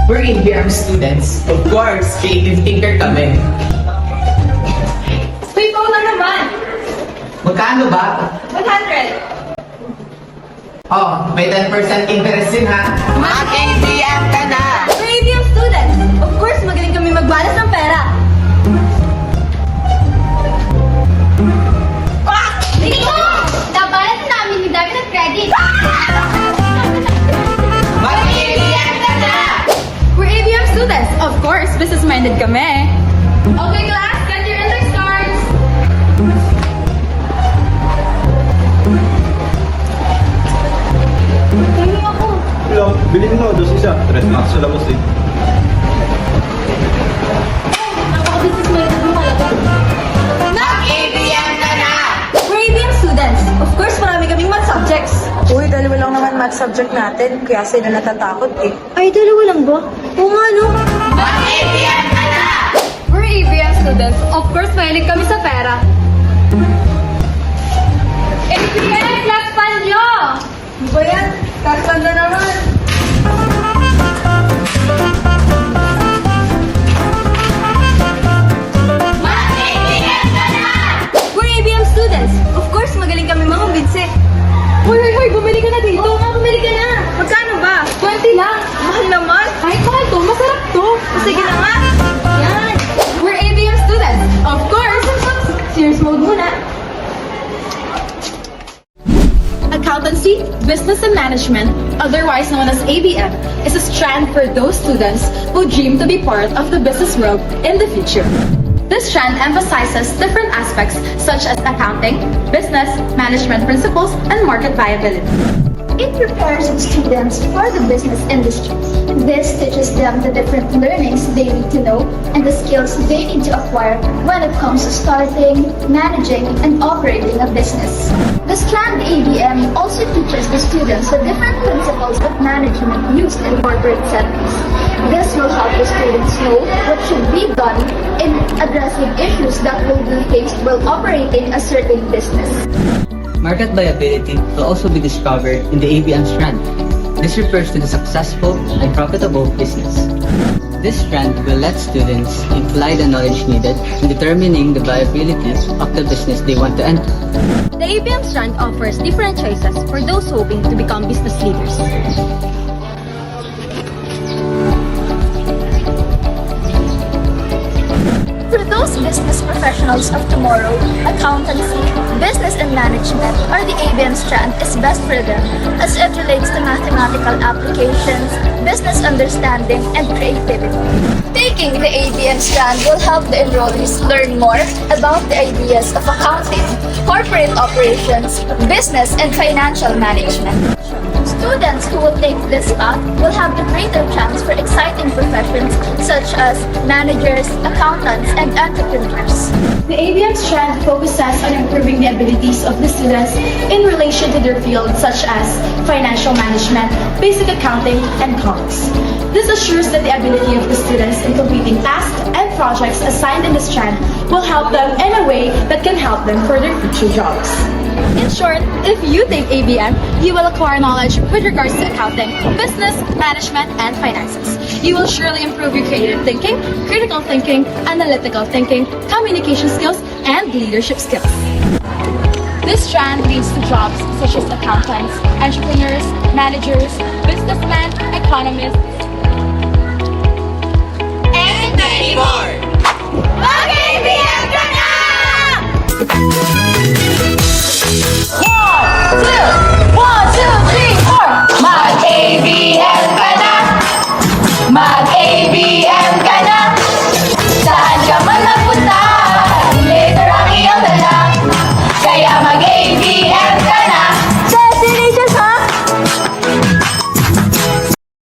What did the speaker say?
We're ABM students. Of course, creative thinker kami. Uy, ikaw na naman! Magkano ba? 100! Oh, may 10% interest din ha. Mag-ABM ka na! We're ABM students! Of course, magaling kami magbalas ng pera! Ito! Nabalas namin ni David ng credit! Mag-ABM ka na! We're ABM students! Of course, business-minded kami! Okay, class, get your index cards! Tingin ako! Hello, bilhin mo, dos isa. Tres max sa labas eh. Napaka-business-minded mo talaga! Mag-ABM ka na! We're ABM students! Of course, marami kaming math subjects! Uy, dalawa lang naman math subject natin, kaya sila natatakot eh. Ay, dalawa lang ba? Oo nga, no? Mag-ABM ka na! We're ABM students. Of course, mahilig kami sa pera. ABM, last fund nyo! Ano ba yan? Last na naman. Mag-ABM ka na! We're ABM students. Of course, magaling kami mangumbinse. Hoy, bumili ka na dito. Oo nga, bumili ka na. Magkano ba? 20 lang. Mahal naman. Kahit mahal to, masarap to. Sige na nga. Yan. We're ABM students. Of course. Serious mode muna. Accountancy, Business and Management, otherwise known as ABM, is a strand for those students who dream to be part of the business world in the future. This strand emphasizes different aspects such as accounting, business, management principles, and market viability. It prepares students for the business industry. This teaches them the different learnings they need to know and the skills they need to acquire when it comes to starting, managing, and operating a business. The strand ABM also teaches the students the different principles of management used in corporate settings. This will help the students know what should be done in addressing issues that will be faced while operating a certain business. Market viability will also be discovered in the ABM strand. This refers to the successful and profitable business. This strand will let students apply the knowledge needed in determining the viability of the business they want to enter. The ABM strand offers different choices for those hoping to become business leaders. For those business professionals of tomorrow, accountancy, business and management, or the ABM strand is best for them as it relates to mathematical applications, business understanding, and creativity. Taking the ABM strand will help the enrollees learn more about the ideas of accounting, corporate operations, business, and financial management. Students who will take this path will have a greater chance for exciting professions such as managers, accountants, and entrepreneurs. The ABM strand focuses on improving the abilities of the students in relation to their fields such as financial management, basic accounting, and commerce. This assures that the ability of the students in completing tasks and projects assigned in the strand will help them in a way that can help them for their future jobs. In short, if you take ABM, you will acquire knowledge with regards to accounting, business, management, and finances. You will surely improve your creative thinking, critical thinking, analytical thinking, communication skills, and leadership skills. This strand leads to jobs such as accountants, entrepreneurs, managers, businessmen, economists,